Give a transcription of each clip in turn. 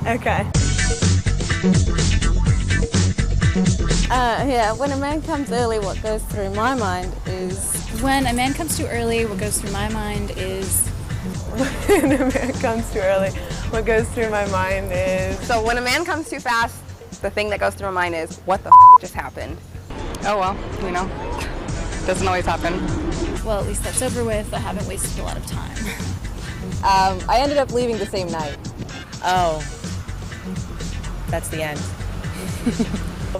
Okay. Yeah, when a man comes early, what goes through my mind is... When a man comes too early, what goes through my mind is... When a man comes too early, what goes through my mind is... So when a man comes too fast, the thing that goes through my mind is, what the just happened? Oh well, you know, doesn't always happen. Well, at least that's over with. I haven't wasted a lot of time. I ended up leaving the same night. Oh, that's the end.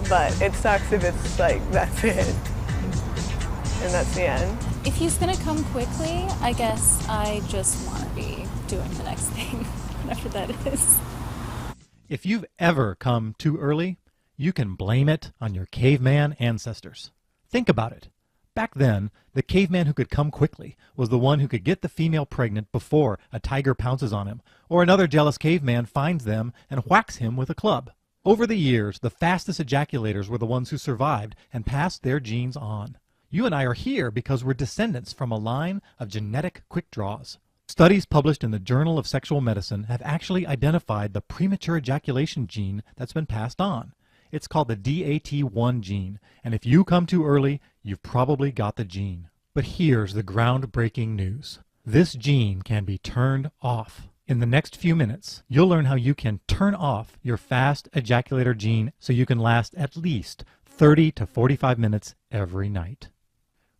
But it sucks if it's like, that's it. And that's the end. If he's gonna come quickly, I guess I just want to be doing the next thing, whatever that is. If you've ever come too early, you can blame it on your caveman ancestors. Think about it. Back then, the caveman who could come quickly was the one who could get the female pregnant before a tiger pounces on him, or another jealous caveman finds them and whacks him with a club. Over the years, the fastest ejaculators were the ones who survived and passed their genes on. You and I are here because we're descendants from a line of genetic quick draws. Studies published in the Journal of Sexual Medicine have actually identified the premature ejaculation gene that's been passed on. It's called the DAT1 gene, and if you come too early, you've probably got the gene. But here's the groundbreaking news. This gene can be turned off. In the next few minutes, you'll learn how you can turn off your fast ejaculator gene so you can last at least 30 to 45 minutes every night.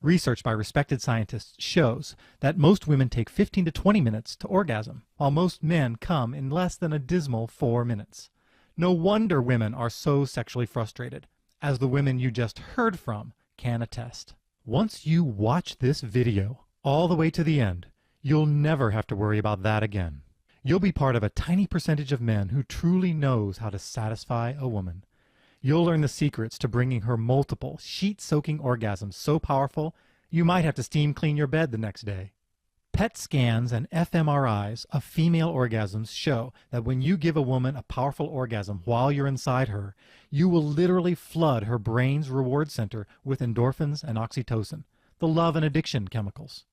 Research by respected scientists shows that most women take 15 to 20 minutes to orgasm, while most men come in less than a dismal 4 minutes. No wonder women are so sexually frustrated, as the women you just heard from can attest. Once you watch this video all the way to the end, you'll never have to worry about that again. You'll be part of a tiny percentage of men who truly knows how to satisfy a woman. You'll learn the secrets to bringing her multiple sheet-soaking orgasms so powerful you might have to steam clean your bed the next day. PET scans and fMRIs of female orgasms show that when you give a woman a powerful orgasm while you're inside her, you will literally flood her brain's reward center with endorphins and oxytocin, the love and addiction chemicals.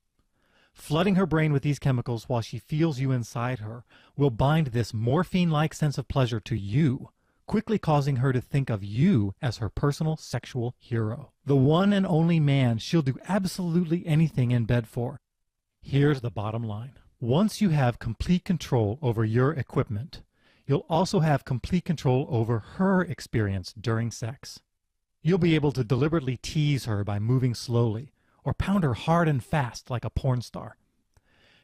Flooding her brain with these chemicals while she feels you inside her will bind this morphine-like sense of pleasure to you, quickly causing her to think of you as her personal sexual hero, the one and only man she'll do absolutely anything in bed for. Here's the bottom line. Once you have complete control over your equipment, you'll also have complete control over her experience during sex. You'll be able to deliberately tease her by moving slowly, or pound her hard and fast like a porn star.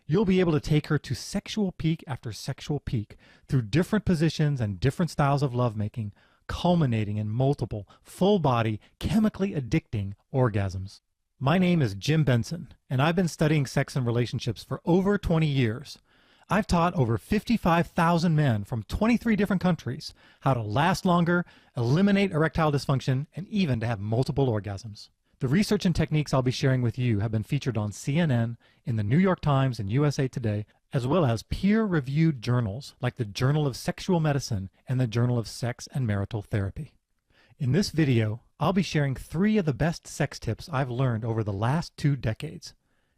You'll be able to take her to sexual peak after sexual peak through different positions and different styles of lovemaking, culminating in multiple, full-body, chemically addicting orgasms. My name is Jim Benson, and I've been studying sex and relationships for over 20 years. I've taught over 55,000 men from 23 different countries how to last longer, eliminate erectile dysfunction, and even to have multiple orgasms. The research and techniques I'll be sharing with you have been featured on CNN, in the New York Times, and USA Today, as well as peer-reviewed journals like the Journal of Sexual Medicine and the Journal of Sex and Marital Therapy. In this video, I'll be sharing 3 of the best sex tips I've learned over the last 2 decades.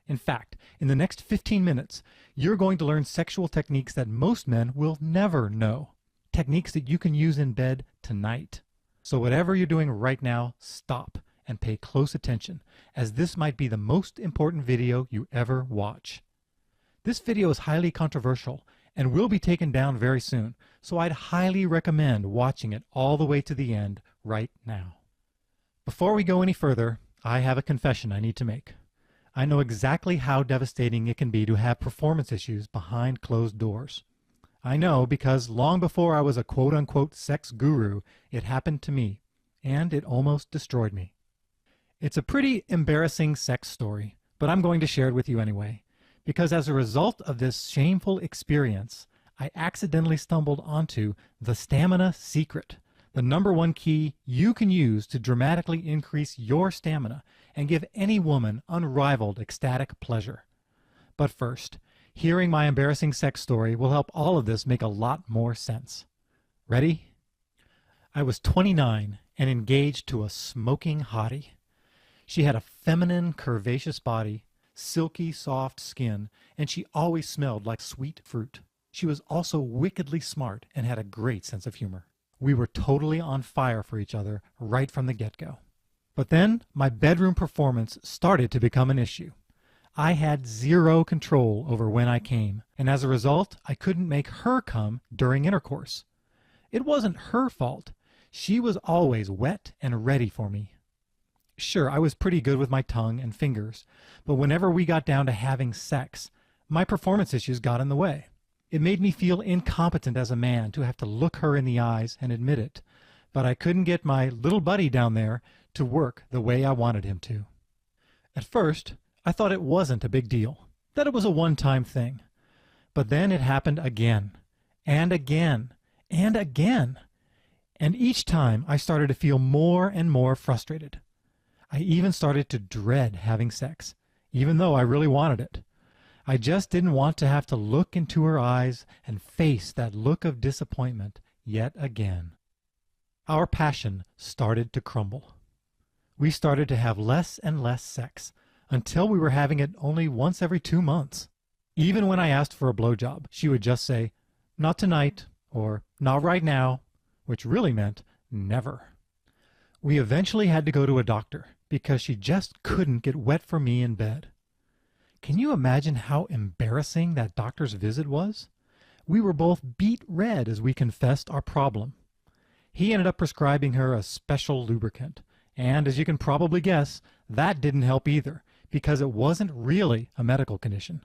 In fact, in the next 15 minutes, you're going to learn sexual techniques that most men will never know. Techniques that you can use in bed tonight. So whatever you're doing right now, stop and pay close attention, as this might be the most important video you ever watch. This video is highly controversial and will be taken down very soon, so I'd highly recommend watching it all the way to the end right now. Before we go any further, I have a confession I need to make. I know exactly how devastating it can be to have performance issues behind closed doors. I know because long before I was a quote-unquote sex guru, it happened to me, and it almost destroyed me. It's a pretty embarrassing sex story, but I'm going to share it with you anyway, because as a result of this shameful experience, I accidentally stumbled onto the stamina secret, the #1 key you can use to dramatically increase your stamina and give any woman unrivaled ecstatic pleasure. But first, hearing my embarrassing sex story will help all of this make a lot more sense. Ready? I was 29 and engaged to a smoking hottie. She had a feminine, curvaceous body, silky, soft skin, and she always smelled like sweet fruit. She was also wickedly smart and had a great sense of humor. We were totally on fire for each other right from the get-go. But then my bedroom performance started to become an issue. I had zero control over when I came, and as a result, I couldn't make her come during intercourse. It wasn't her fault. She was always wet and ready for me. Sure, I was pretty good with my tongue and fingers, but whenever we got down to having sex, my performance issues got in the way. It made me feel incompetent as a man to have to look her in the eyes and admit it, but I couldn't get my little buddy down there to work the way I wanted him to. At first, I thought it wasn't a big deal, that it was a one-time thing. But then it happened again, and again, and again. And each time I started to feel more and more frustrated. I even started to dread having sex, even though I really wanted it. I just didn't want to have to look into her eyes and face that look of disappointment yet again. Our passion started to crumble. We started to have less and less sex, until we were having it only once every 2 months. Even when I asked for a blowjob, she would just say, "Not tonight," or "Not right now," which really meant never. We eventually had to go to a doctor because she just couldn't get wet for me in bed. Can you imagine how embarrassing that doctor's visit was? We were both beet red as we confessed our problem. He ended up prescribing her a special lubricant, and as you can probably guess, that didn't help either, because it wasn't really a medical condition.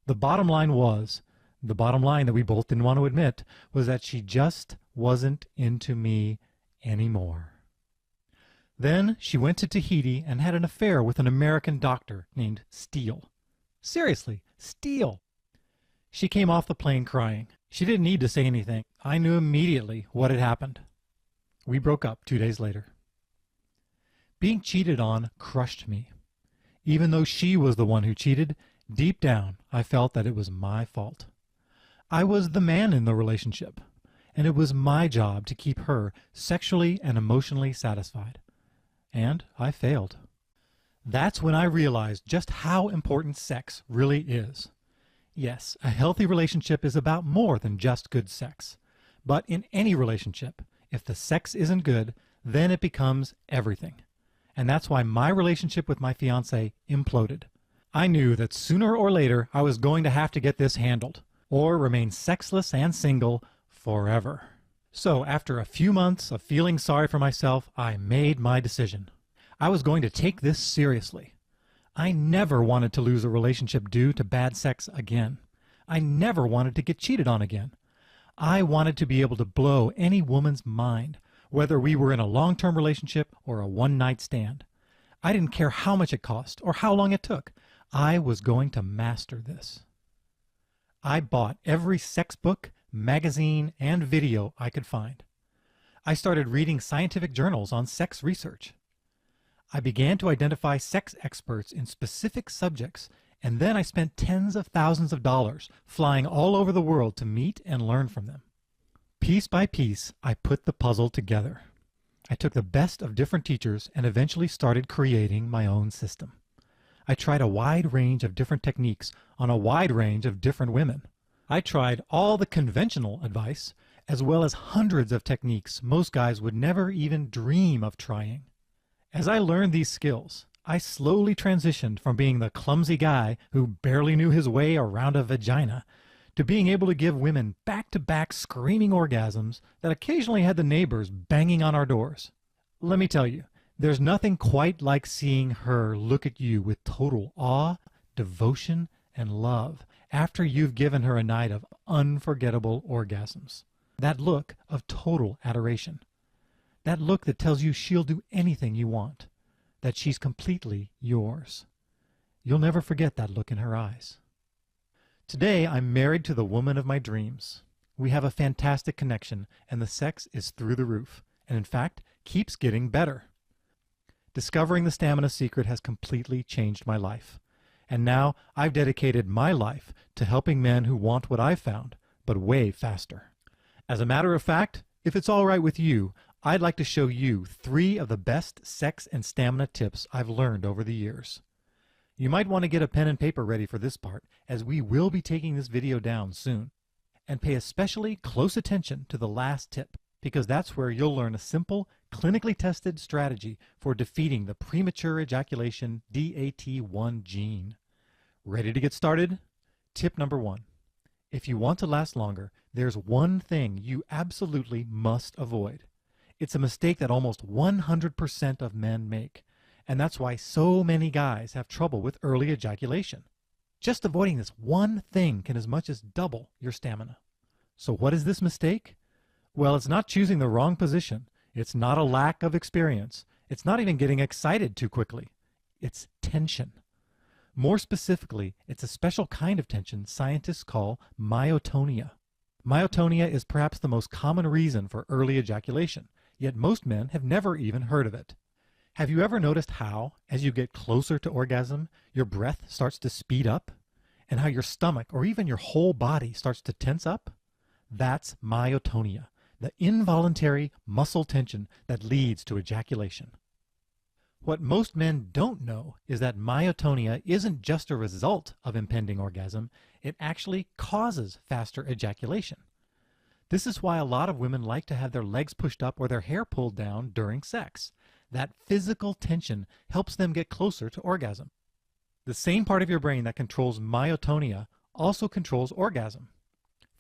The bottom line that we both didn't want to admit, was that she just wasn't into me anymore. Then she went to Tahiti and had an affair with an American doctor named Steele. Seriously, Steele. She came off the plane crying. She didn't need to say anything. I knew immediately what had happened. We broke up 2 days later. Being cheated on crushed me. Even though she was the one who cheated, deep down I felt that it was my fault. I was the man in the relationship, and it was my job to keep her sexually and emotionally satisfied. And I failed. That's when I realized just how important sex really is. Yes, a healthy relationship is about more than just good sex. But in any relationship, if the sex isn't good, then it becomes everything. And that's why my relationship with my fiancée imploded. I knew that sooner or later I was going to have to get this handled, or remain sexless and single forever. So after a few months of feeling sorry for myself, I made my decision. I was going to take this seriously. I never wanted to lose a relationship due to bad sex again. I never wanted to get cheated on again. I wanted to be able to blow any woman's mind, whether we were in a long-term relationship or a one-night stand. I didn't care how much it cost or how long it took. I was going to master this. I bought every sex book, magazine, and video I could find. I started reading scientific journals on sex research. I began to identify sex experts in specific subjects, and then I spent tens of thousands of dollars flying all over the world to meet and learn from them. Piece by piece, I put the puzzle together. I took the best of different teachers and eventually started creating my own system. I tried a wide range of different techniques on a wide range of different women. I tried all the conventional advice, as well as hundreds of techniques most guys would never even dream of trying. As I learned these skills, I slowly transitioned from being the clumsy guy who barely knew his way around a vagina to being able to give women back-to-back screaming orgasms that occasionally had the neighbors banging on our doors. Let me tell you, there's nothing quite like seeing her look at you with total awe, devotion, and love after you've given her a night of unforgettable orgasms. That look of total adoration. That look that tells you she'll do anything you want, that she's completely yours. You'll never forget that look in her eyes. Today, I'm married to the woman of my dreams. We have a fantastic connection, and the sex is through the roof, and in fact, keeps getting better. Discovering the stamina secret has completely changed my life, and now I've dedicated my life to helping men who want what I've found, but way faster. As a matter of fact, if it's all right with you, I'd like to show you 3 of the best sex and stamina tips I've learned over the years. You might want to get a pen and paper ready for this part, as we will be taking this video down soon. And pay especially close attention to the last tip, because that's where you'll learn a simple, clinically tested strategy for defeating the premature ejaculation DAT1 gene. Ready to get started? Tip number 1. If you want to last longer, there's one thing you absolutely must avoid. It's a mistake that almost 100% of men make, and that's why so many guys have trouble with early ejaculation. Just avoiding this one thing can as much as double your stamina. So what is this mistake? Well, it's not choosing the wrong position. It's not a lack of experience. It's not even getting excited too quickly. It's tension. More specifically, it's a special kind of tension scientists call myotonia. Myotonia is perhaps the most common reason for early ejaculation, yet most men have never even heard of it. Have you ever noticed how, as you get closer to orgasm, your breath starts to speed up? And how your stomach or even your whole body starts to tense up? That's myotonia, the involuntary muscle tension that leads to ejaculation. What most men don't know is that myotonia isn't just a result of impending orgasm, it actually causes faster ejaculation. This is why a lot of women like to have their legs pushed up or their hair pulled down during sex. That physical tension helps them get closer to orgasm. The same part of your brain that controls myotonia also controls orgasm.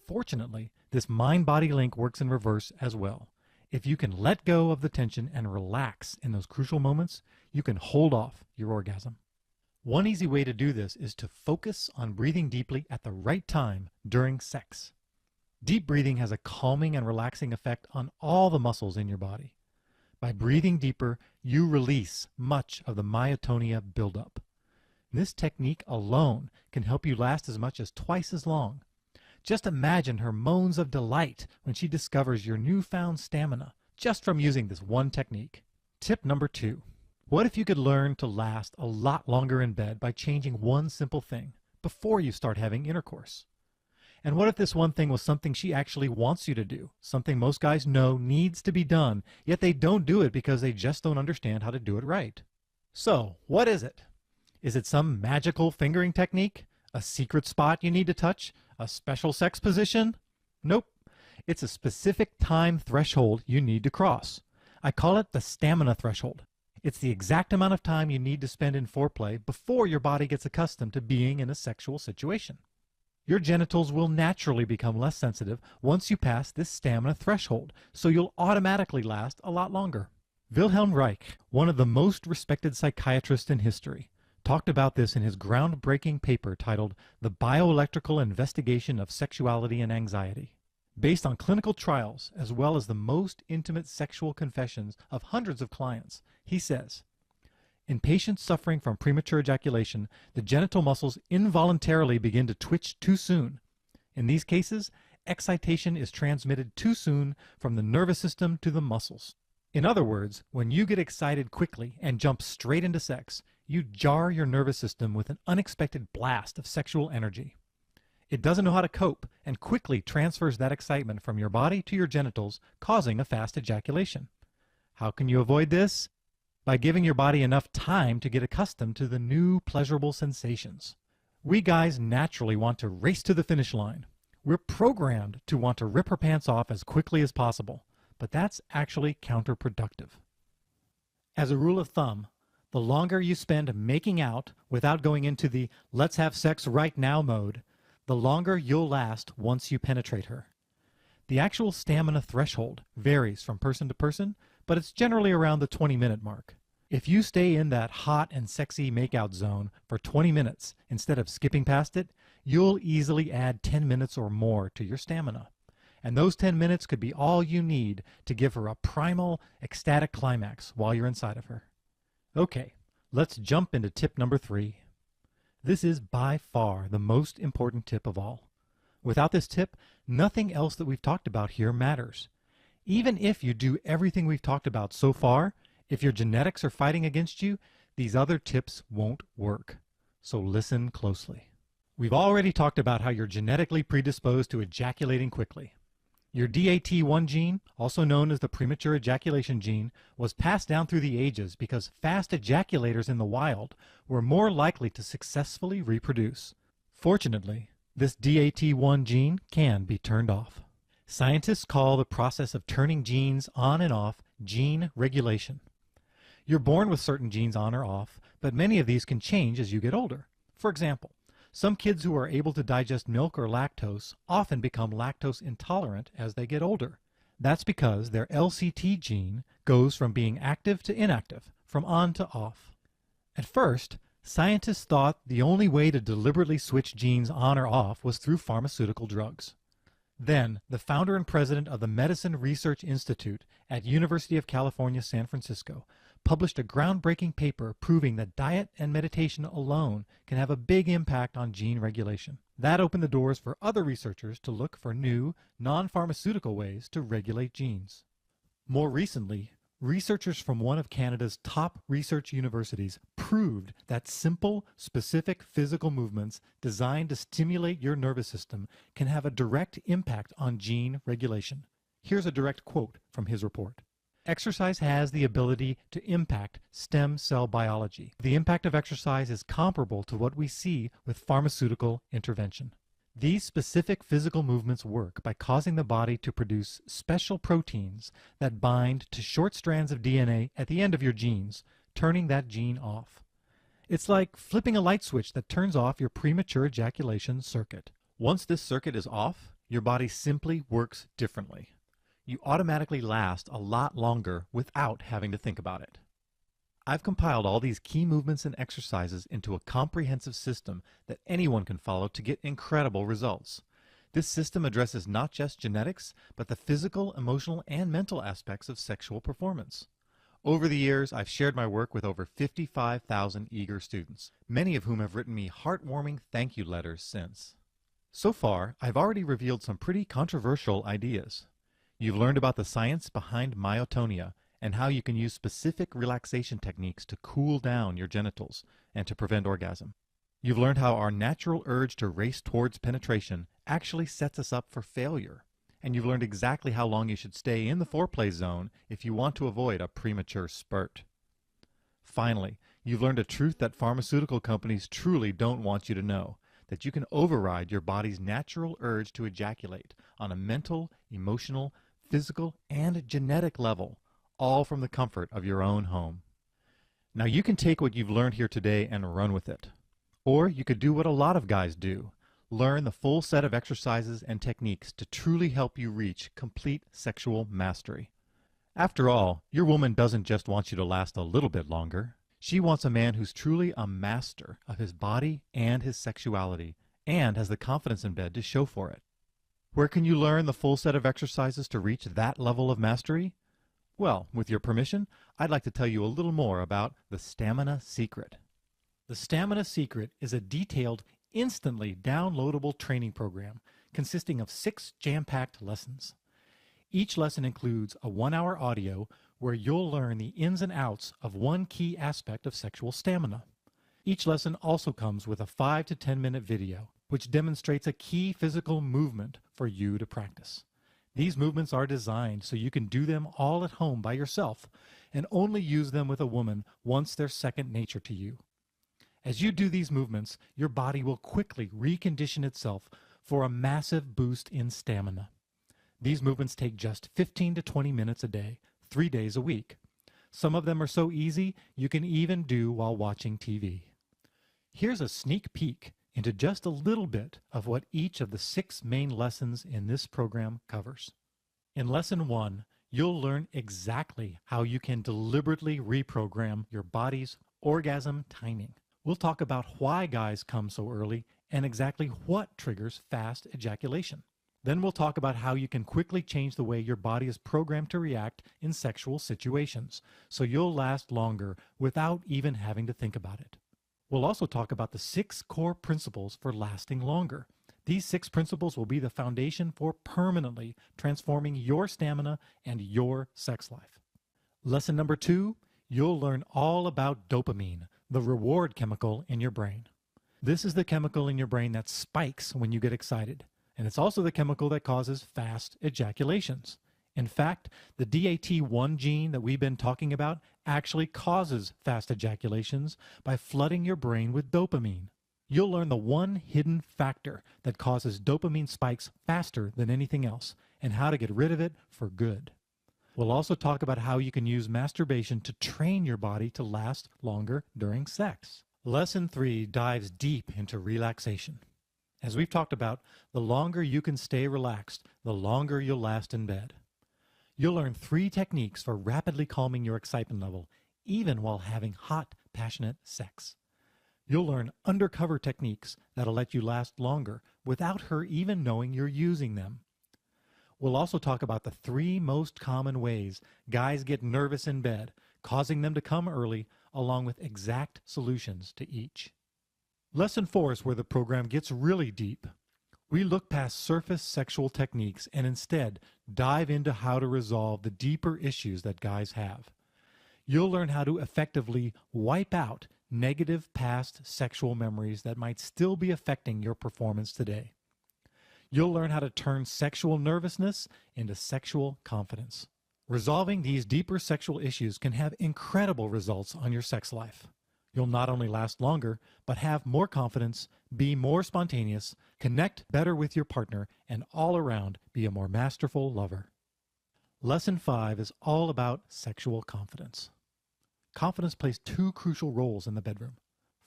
Fortunately, this mind-body link works in reverse as well. If you can let go of the tension and relax in those crucial moments, you can hold off your orgasm. One easy way to do this is to focus on breathing deeply at the right time during sex. Deep breathing has a calming and relaxing effect on all the muscles in your body. By breathing deeper, you release much of the myotonia buildup. This technique alone can help you last as much as twice as long. Just imagine her moans of delight when she discovers your newfound stamina just from using this one technique. Tip number 2. What if you could learn to last a lot longer in bed by changing one simple thing before you start having intercourse? And what if this one thing was something she actually wants you to do, something most guys know needs to be done, yet they don't do it because they just don't understand how to do it right? So, what is it? Is it some magical fingering technique? A secret spot you need to touch? A special sex position? Nope. It's a specific time threshold you need to cross. I call it the stamina threshold. It's the exact amount of time you need to spend in foreplay before your body gets accustomed to being in a sexual situation. Your genitals will naturally become less sensitive once you pass this stamina threshold, so you'll automatically last a lot longer. Wilhelm Reich, one of the most respected psychiatrists in history, talked about this in his groundbreaking paper titled The Bioelectrical Investigation of Sexuality and Anxiety. Based on clinical trials as well as the most intimate sexual confessions of hundreds of clients, he says, in patients suffering from premature ejaculation, the genital muscles involuntarily begin to twitch too soon. In these cases, excitation is transmitted too soon from the nervous system to the muscles. In other words, when you get excited quickly and jump straight into sex, you jar your nervous system with an unexpected blast of sexual energy. It doesn't know how to cope and quickly transfers that excitement from your body to your genitals, causing a fast ejaculation. How can you avoid this? By giving your body enough time to get accustomed to the new pleasurable sensations. We guys naturally want to race to the finish line. We're programmed to want to rip our pants off as quickly as possible, but that's actually counterproductive. As a rule of thumb, the longer you spend making out without going into the let's have sex right now mode, the longer you'll last once you penetrate her. The actual stamina threshold varies from person to person, but it's generally around the 20-minute mark. If you stay in that hot and sexy makeout zone for 20 minutes instead of skipping past it, you'll easily add 10 minutes or more to your stamina. And those 10 minutes could be all you need to give her a primal, ecstatic climax while you're inside of her. Okay, let's jump into tip number 3. This is by far the most important tip of all. Without this tip, nothing else that we've talked about here matters. Even if you do everything we've talked about so far, if your genetics are fighting against you, these other tips won't work. So listen closely. We've already talked about how you're genetically predisposed to ejaculating quickly. Your DAT1 gene, also known as the premature ejaculation gene, was passed down through the ages because fast ejaculators in the wild were more likely to successfully reproduce. Fortunately, This DAT1 gene can be turned off. Scientists call the process of turning genes on and off gene regulation. You're born with certain genes on or off, but many of these can change as you get older. For example, some kids who are able to digest milk or lactose often become lactose intolerant as they get older. That's because their LCT gene goes from being active to inactive, from on to off. At first, scientists thought the only way to deliberately switch genes on or off was through pharmaceutical drugs. Then, the founder and president of the Medicine Research Institute at University of California, San Francisco, published a groundbreaking paper proving that diet and meditation alone can have a big impact on gene regulation. That opened the doors for other researchers to look for new, non-pharmaceutical ways to regulate genes. More recently, researchers from one of Canada's top research universities proved that simple, specific physical movements designed to stimulate your nervous system can have a direct impact on gene regulation. Here's a direct quote from his report. Exercise has the ability to impact stem cell biology. The impact of exercise is comparable to what we see with pharmaceutical intervention. These specific physical movements work by causing the body to produce special proteins that bind to short strands of DNA at the end of your genes, turning that gene off. It's like flipping a light switch that turns off your premature ejaculation circuit. Once this circuit is off, your body simply works differently. You automatically last a lot longer without having to think about it. I've compiled all these key movements and exercises into a comprehensive system that anyone can follow to get incredible results. This system addresses not just genetics, but the physical, emotional, and mental aspects of sexual performance. Over the years, I've shared my work with over 55,000 eager students, many of whom have written me heartwarming thank you letters since. So far, I've already revealed some pretty controversial ideas. You've learned about the science behind myotonia and how you can use specific relaxation techniques to cool down your genitals and to prevent orgasm. You've learned how our natural urge to race towards penetration actually sets us up for failure. And you've learned exactly how long you should stay in the foreplay zone if you want to avoid a premature spurt. Finally, you've learned a truth that pharmaceutical companies truly don't want you to know, that you can override your body's natural urge to ejaculate on a mental, emotional, physical, and genetic level, all from the comfort of your own home. Now you can take what you've learned here today and run with it. Or you could do what a lot of guys do, learn the full set of exercises and techniques to truly help you reach complete sexual mastery. After all, your woman doesn't just want you to last a little bit longer. She wants a man who's truly a master of his body and his sexuality, and has the confidence in bed to show for it. Where can you learn the full set of exercises to reach that level of mastery? Well, with your permission, I'd like to tell you a little more about the Stamina Secret. The Stamina Secret is a detailed, instantly downloadable training program consisting of 6 jam-packed lessons. Each lesson includes a 1-hour audio where you'll learn the ins and outs of one key aspect of sexual stamina. Each lesson also comes with a 5 to 10 minute video, which demonstrates a key physical movement for you to practice. These movements are designed so you can do them all at home by yourself and only use them with a woman once they're second nature to you. As you do these movements, your body will quickly recondition itself for a massive boost in stamina. These movements take just 15 to 20 minutes a day, 3 days a week. Some of them are so easy you can even do while watching TV. Here's a sneak peek into just a little bit of what each of the 6 main lessons in this program covers. In Lesson 1, you'll learn exactly how you can deliberately reprogram your body's orgasm timing. We'll talk about why guys come so early and exactly what triggers fast ejaculation. Then we'll talk about how you can quickly change the way your body is programmed to react in sexual situations, so you'll last longer without even having to think about it. We'll also talk about the 6 core principles for lasting longer. These 6 principles will be the foundation for permanently transforming your stamina and your sex life. Lesson number 2, you'll learn all about dopamine, the reward chemical in your brain. This is the chemical in your brain that spikes when you get excited, and it's also the chemical that causes fast ejaculations. In fact, the DAT1 gene that we've been talking about actually causes fast ejaculations by flooding your brain with dopamine. You'll learn the one hidden factor that causes dopamine spikes faster than anything else and how to get rid of it for good. We'll also talk about how you can use masturbation to train your body to last longer during sex. Lesson 3 dives deep into relaxation. As we've talked about, the longer you can stay relaxed, the longer you'll last in bed. You'll learn 3 techniques for rapidly calming your excitement level, even while having hot, passionate sex. You'll learn undercover techniques that'll let you last longer without her even knowing you're using them. We'll also talk about the 3 most common ways guys get nervous in bed, causing them to come early, along with exact solutions to each. Lesson 4 is where the program gets really deep. We look past surface sexual techniques and instead dive into how to resolve the deeper issues that guys have. You'll learn how to effectively wipe out negative past sexual memories that might still be affecting your performance today. You'll learn how to turn sexual nervousness into sexual confidence. Resolving these deeper sexual issues can have incredible results on your sex life. You'll not only last longer, but have more confidence, be more spontaneous, connect better with your partner, and all around be a more masterful lover. Lesson 5 is all about sexual confidence. Confidence plays 2 crucial roles in the bedroom.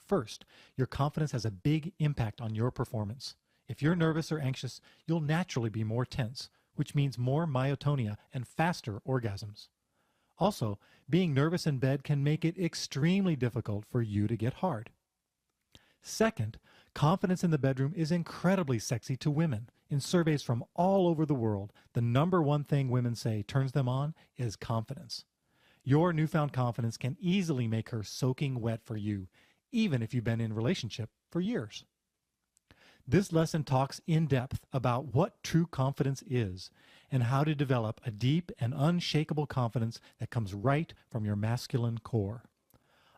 First, your confidence has a big impact on your performance. If you're nervous or anxious, you'll naturally be more tense, which means more myotonia and faster orgasms. Also, being nervous in bed can make it extremely difficult for you to get hard. Second, confidence in the bedroom is incredibly sexy to women. In surveys from all over the world, the number 1 thing women say turns them on is confidence. Your newfound confidence can easily make her soaking wet for you, even if you've been in a relationship for years. This lesson talks in depth about what true confidence is and how to develop a deep and unshakable confidence that comes right from your masculine core.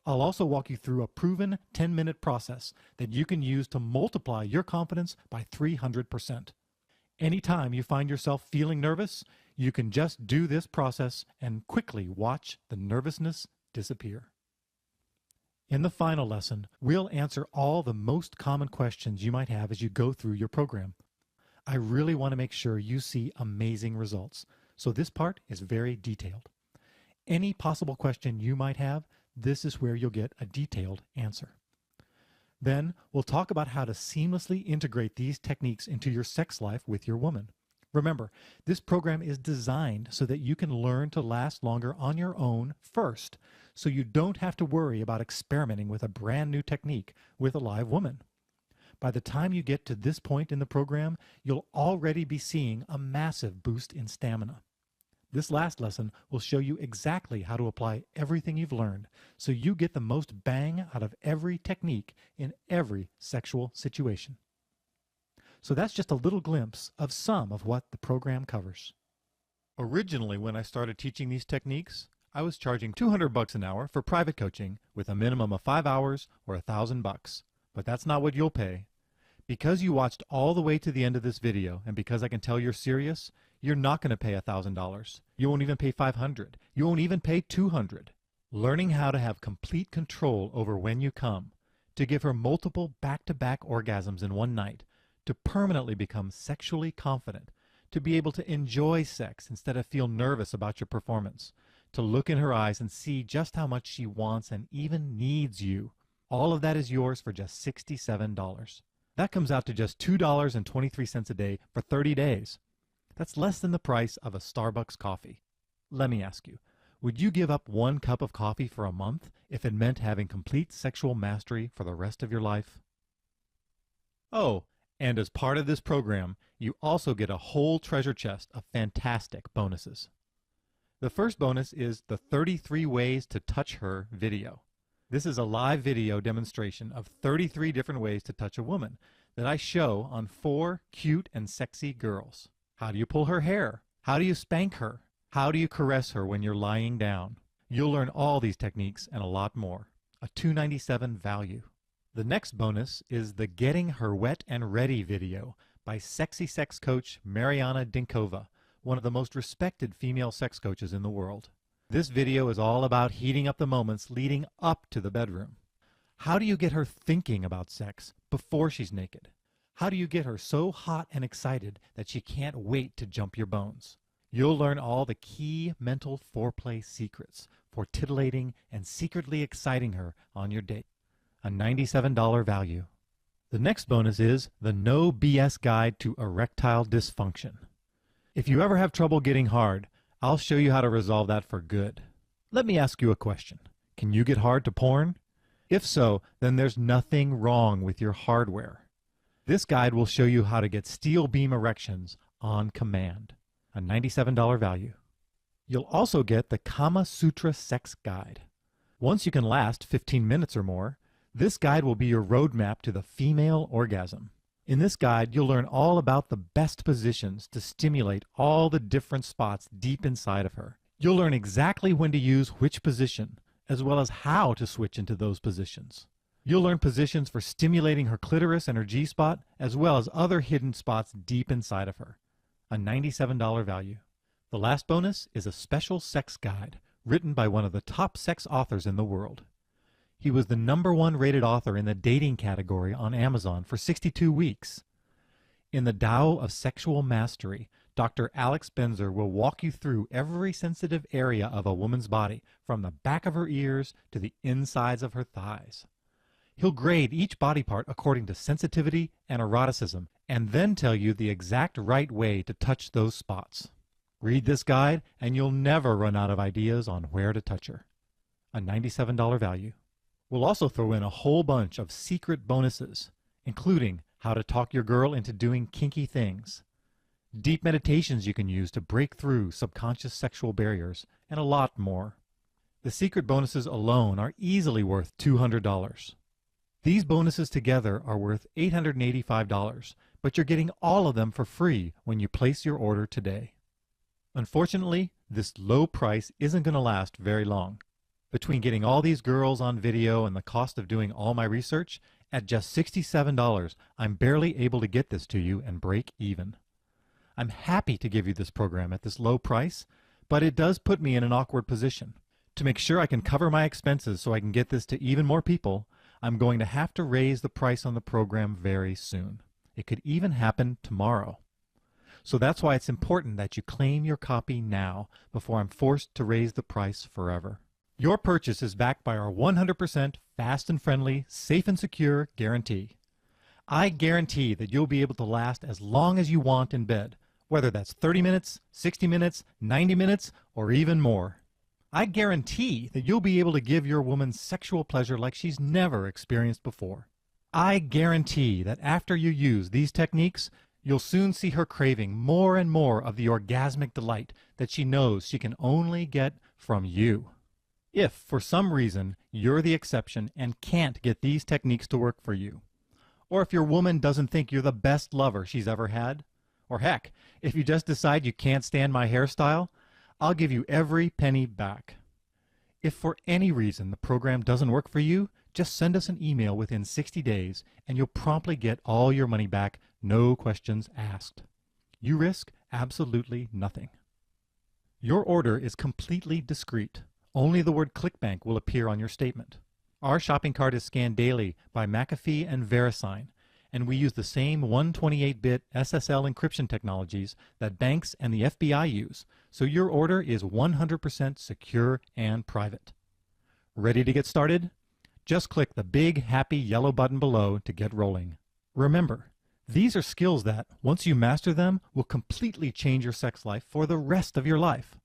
I'll also walk you through a proven 10-minute process that you can use to multiply your confidence by 300%. Anytime you find yourself feeling nervous, you can just do this process and quickly watch the nervousness disappear. In the final lesson, we'll answer all the most common questions you might have as you go through your program. I really want to make sure you see amazing results, so this part is very detailed. Any possible question you might have, this is where you'll get a detailed answer. Then we'll talk about how to seamlessly integrate these techniques into your sex life with your woman. Remember, this program is designed so that you can learn to last longer on your own first, so you don't have to worry about experimenting with a brand new technique with a live woman. By the time you get to this point in the program, you'll already be seeing a massive boost in stamina. This last lesson will show you exactly how to apply everything you've learned so you get the most bang out of every technique in every sexual situation. So that's just a little glimpse of some of what the program covers. Originally, when I started teaching these techniques, I was charging $200 an hour for private coaching with a minimum of 5 hours or $1,000. But that's not what you'll pay. Because you watched all the way to the end of this video, and because I can tell you're serious, you're not going to pay $1,000. You won't even pay $500. You won't even pay $200. Learning how to have complete control over when you come, to give her multiple back-to-back orgasms in one night, to permanently become sexually confident, to be able to enjoy sex instead of feel nervous about your performance, to look in her eyes and see just how much she wants and even needs you. All of that is yours for just $67. That comes out to just $2.23 a day for 30 days. That's less than the price of a Starbucks coffee. Let me ask you, would you give up 1 cup of coffee for a month if it meant having complete sexual mastery for the rest of your life? Oh, and as part of this program, you also get a whole treasure chest of fantastic bonuses. The first bonus is the 33 Ways to Touch Her video. This is a live video demonstration of 33 different ways to touch a woman that I show on 4 cute and sexy girls. How do you pull her hair? How do you spank her? How do you caress her when you're lying down? You'll learn all these techniques and a lot more. A $297 value. The next bonus is the Getting Her Wet and Ready video by sexy sex coach Mariana Dinkova, one of the most respected female sex coaches in the world. This video is all about heating up the moments leading up to the bedroom. How do you get her thinking about sex before she's naked? How do you get her so hot and excited that she can't wait to jump your bones? You'll learn all the key mental foreplay secrets for titillating and secretly exciting her on your date. A $97 value. The next bonus is the No BS Guide to Erectile Dysfunction. If you ever have trouble getting hard, I'll show you how to resolve that for good. Let me ask you a question. Can you get hard to porn? If so, then there's nothing wrong with your hardware. This guide will show you how to get steel beam erections on command. A $97 value. You'll also get the Kama Sutra Sex Guide. Once you can last 15 minutes or more, this guide will be your roadmap to the female orgasm. In this guide, you'll learn all about the best positions to stimulate all the different spots deep inside of her. You'll learn exactly when to use which position, as well as how to switch into those positions. You'll learn positions for stimulating her clitoris and her G-spot, as well as other hidden spots deep inside of her. A $97 value. The last bonus is a special sex guide written by one of the top sex authors in the world. He was the #1 rated author in the dating category on Amazon for 62 weeks. In the Tao of Sexual Mastery, Dr. Alex Benzer will walk you through every sensitive area of a woman's body, from the back of her ears to the insides of her thighs. He'll grade each body part according to sensitivity and eroticism, and then tell you the exact right way to touch those spots. Read this guide, and you'll never run out of ideas on where to touch her. A $97 value. We'll also throw in a whole bunch of secret bonuses, including how to talk your girl into doing kinky things, deep meditations you can use to break through subconscious sexual barriers, and a lot more. The secret bonuses alone are easily worth $200. These bonuses together are worth $885, but you're getting all of them for free when you place your order today. Unfortunately, this low price isn't going to last very long. Between getting all these girls on video and the cost of doing all my research, at just $67, I'm barely able to get this to you and break even. I'm happy to give you this program at this low price, but it does put me in an awkward position. To make sure I can cover my expenses so I can get this to even more people, I'm going to have to raise the price on the program very soon. It could even happen tomorrow. So that's why it's important that you claim your copy now before I'm forced to raise the price forever. Your purchase is backed by our 100% fast and friendly, safe and secure guarantee. I guarantee that you'll be able to last as long as you want in bed, whether that's 30 minutes, 60 minutes, 90 minutes, or even more. I guarantee that you'll be able to give your woman sexual pleasure like she's never experienced before. I guarantee that after you use these techniques, you'll soon see her craving more and more of the orgasmic delight that she knows she can only get from you. If, for some reason, you're the exception and can't get these techniques to work for you, or if your woman doesn't think you're the best lover she's ever had, or heck, if you just decide you can't stand my hairstyle, I'll give you every penny back. If for any reason the program doesn't work for you, just send us an email within 60 days and you'll promptly get all your money back, no questions asked. You risk absolutely nothing. Your order is completely discreet. Only the word ClickBank will appear on your statement. Our shopping cart is scanned daily by McAfee and VeriSign, and we use the same 128-bit SSL encryption technologies that banks and the FBI use, so your order is 100% secure and private. Ready to get started? Just click the big happy yellow button below to get rolling. Remember, these are skills that, once you master them, will completely change your sex life for the rest of your life.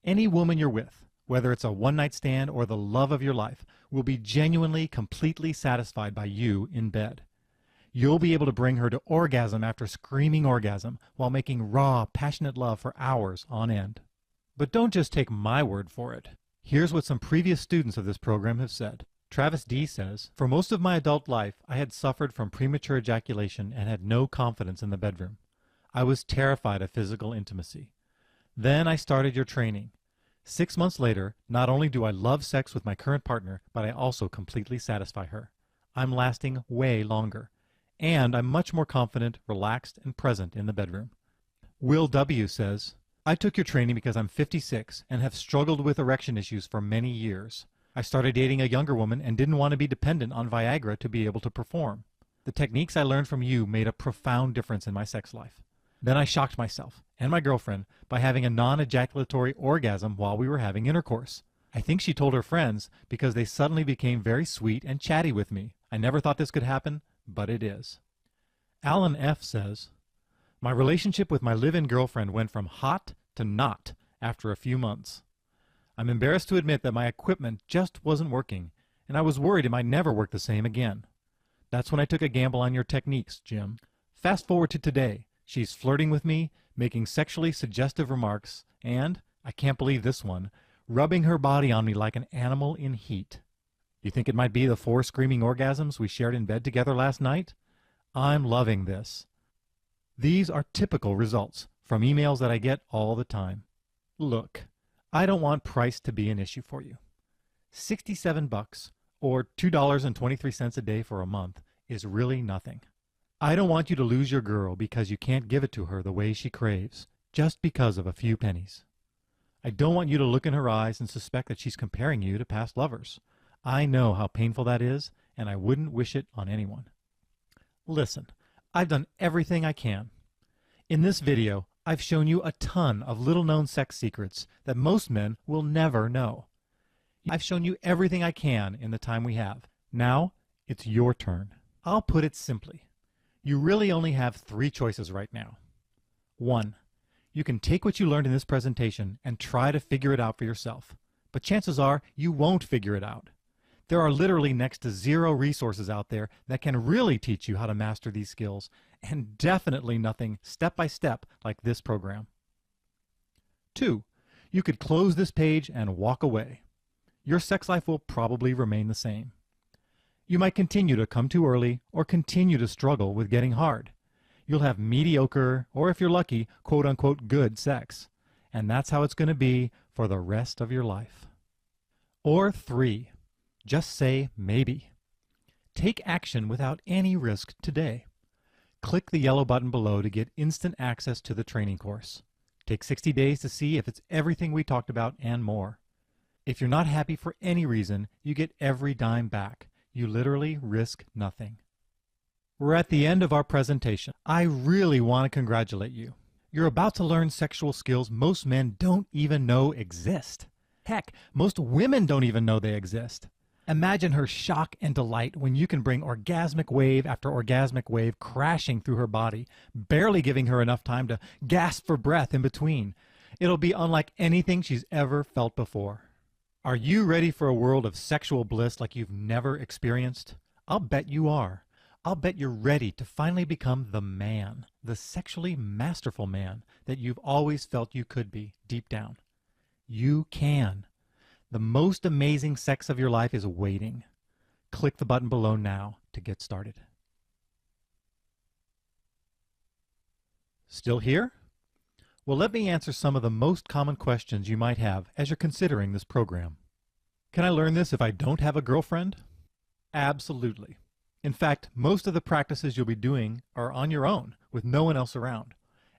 Any woman you're with, whether it's a one-night stand or the love of your life, will be genuinely, completely satisfied by you in bed. You'll be able to bring her to orgasm after screaming orgasm while making raw, passionate love for hours on end. But don't just take my word for it. Here's what some previous students of this program have said. Travis D. says, "For most of my adult life, I had suffered from premature ejaculation and had no confidence in the bedroom. I was terrified of physical intimacy. Then I started your training. 6 months later, not only do I love sex with my current partner, but I also completely satisfy her. I'm lasting way longer. And I'm much more confident, relaxed, and present in the bedroom." Will W. says, "I took your training because I'm 56 and have struggled with erection issues for many years. I started dating a younger woman and didn't want to be dependent on Viagra to be able to perform. The techniques I learned from you made a profound difference in my sex life. Then I shocked myself and my girlfriend by having a non-ejaculatory orgasm while we were having intercourse. I think she told her friends because they suddenly became very sweet and chatty with me. I never thought this could happen, but it is. Alan F. says, my relationship with my live-in girlfriend went from hot to not after a few months. I'm embarrassed to admit that my equipment just wasn't working, and I was worried it might never work the same again. That's when I took a gamble on your techniques, Jim. Fast forward to today. She's flirting with me, making sexually suggestive remarks, and, I can't believe this one, rubbing her body on me like an animal in heat. You think it might be the 4 screaming orgasms we shared in bed together last night? I'm loving this. These are typical results from emails that I get all the time. Look, I don't want price to be an issue for you. $67 or $2.23 a day for a month is really nothing. I don't want you to lose your girl because you can't give it to her the way she craves, just because of a few pennies. I don't want you to look in her eyes and suspect that she's comparing you to past lovers. I know how painful that is, and I wouldn't wish it on anyone. Listen, I've done everything I can. In this video, I've shown you a ton of little-known sex secrets that most men will never know. I've shown you everything I can in the time we have. Now, it's your turn. I'll put it simply. You really only have 3 choices right now. 1. You can take what you learned in this presentation and try to figure it out for yourself. But chances are you won't figure it out. There are literally next to 0 resources out there that can really teach you how to master these skills, and definitely nothing step-by-step like this program. 2. You could close this page and walk away. Your sex life will probably remain the same. You might continue to come too early or continue to struggle with getting hard. You'll have mediocre, or if you're lucky, quote-unquote good sex. And that's how it's going to be for the rest of your life. Or 3. Just say maybe. Take action without any risk today. Click the yellow button below to get instant access to the training course. Take 60 days to see if it's everything we talked about and more. If you're not happy for any reason, you get every dime back. You literally risk nothing. We're at the end of our presentation. I really want to congratulate you. You're about to learn sexual skills most men don't even know exist. Heck, most women don't even know they exist. Imagine her shock and delight when you can bring orgasmic wave after orgasmic wave crashing through her body, barely giving her enough time to gasp for breath in between. It'll be unlike anything she's ever felt before. Are you ready for a world of sexual bliss like you've never experienced? I'll bet you are. I'll bet you're ready to finally become the man, the sexually masterful man that you've always felt you could be deep down. You can. The most amazing sex of your life is waiting. Click the button below now to get started. Still here? Well, let me answer some of the most common questions you might have as you're considering this program. Can I learn this if I don't have a girlfriend? Absolutely. In fact, most of the practices you'll be doing are on your own with no one else around.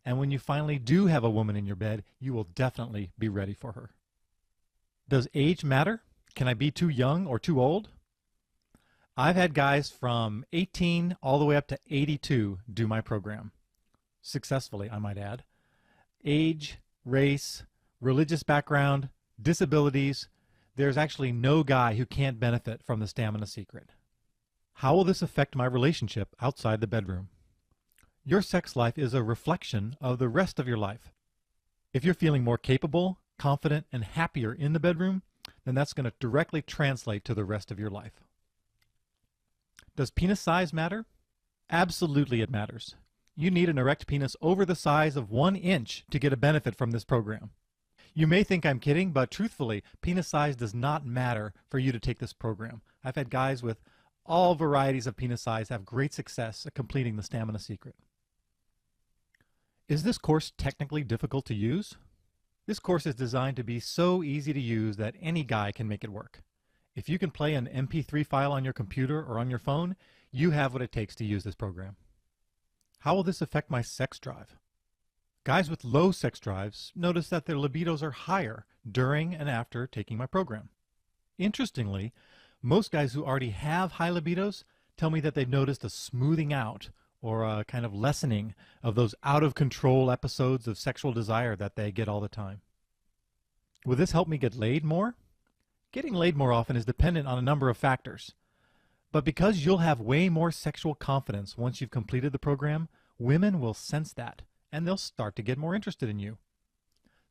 And when you finally do have a woman in your bed, you will definitely be ready for her. Does age matter? Can I be too young or too old? I've had guys from 18 all the way up to 82 do my program. Successfully, I might add. Age, race, religious background, disabilities, there's actually no guy who can't benefit from the Stamina Secret. How will this affect my relationship outside the bedroom? Your sex life is a reflection of the rest of your life. If you're feeling more capable, confident, and happier in the bedroom, then that's going to directly translate to the rest of your life. Does penis size matter? Absolutely it matters. You need an erect penis over the size of 1 inch to get a benefit from this program. You may think I'm kidding, but truthfully, penis size does not matter for you to take this program. I've had guys with all varieties of penis size have great success at completing the Stamina Secret. Is this course technically difficult to use? This course is designed to be so easy to use that any guy can make it work. If you can play an MP3 file on your computer or on your phone, you have what it takes to use this program. How will this affect my sex drive? Guys with low sex drives notice that their libidos are higher during and after taking my program. Interestingly, most guys who already have high libidos tell me that they've noticed a smoothing out or a kind of lessening of those out of control episodes of sexual desire that they get all the time. Will this help me get laid more? Getting laid more often is dependent on a number of factors. But because you'll have way more sexual confidence once you've completed the program, women will sense that, and they'll start to get more interested in you.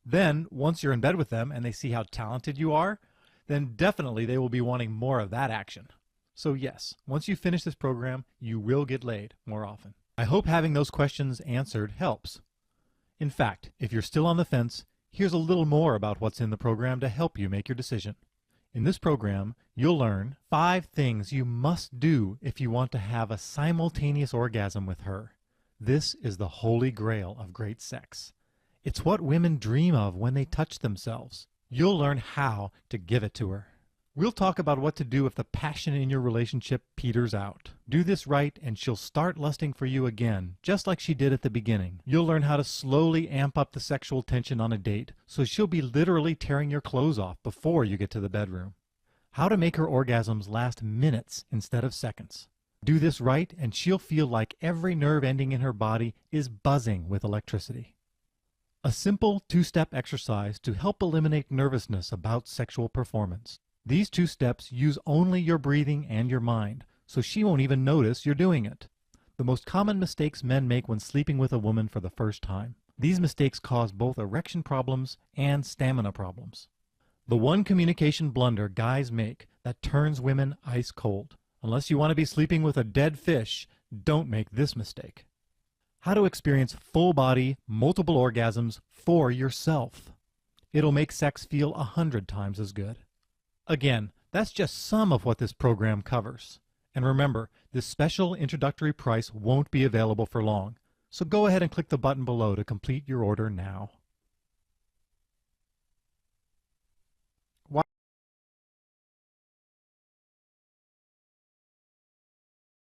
Then, once you're in bed with them and they see how talented you are, then definitely they will be wanting more of that action. So yes, once you finish this program, you will get laid more often. I hope having those questions answered helps. In fact, if you're still on the fence, here's a little more about what's in the program to help you make your decision. In this program, you'll learn 5 things you must do if you want to have a simultaneous orgasm with her. This is the holy grail of great sex. It's what women dream of when they touch themselves. You'll learn how to give it to her. We'll talk about what to do if the passion in your relationship peters out. Do this right and she'll start lusting for you again, just like she did at the beginning. You'll learn how to slowly amp up the sexual tension on a date, so she'll be literally tearing your clothes off before you get to the bedroom. How to make her orgasms last minutes instead of seconds. Do this right and she'll feel like every nerve ending in her body is buzzing with electricity. A simple 2-step exercise to help eliminate nervousness about sexual performance. These 2 steps use only your breathing and your mind, so she won't even notice you're doing it. The most common mistakes men make when sleeping with a woman for the first time. These mistakes cause both erection problems and stamina problems. The one communication blunder guys make that turns women ice cold. Unless you want to be sleeping with a dead fish, don't make this mistake. How to experience full-body, multiple orgasms for yourself. It'll make sex feel 100 times as good. Again, that's just some of what this program covers. And remember, this special introductory price won't be available for long. So go ahead and click the button below to complete your order now.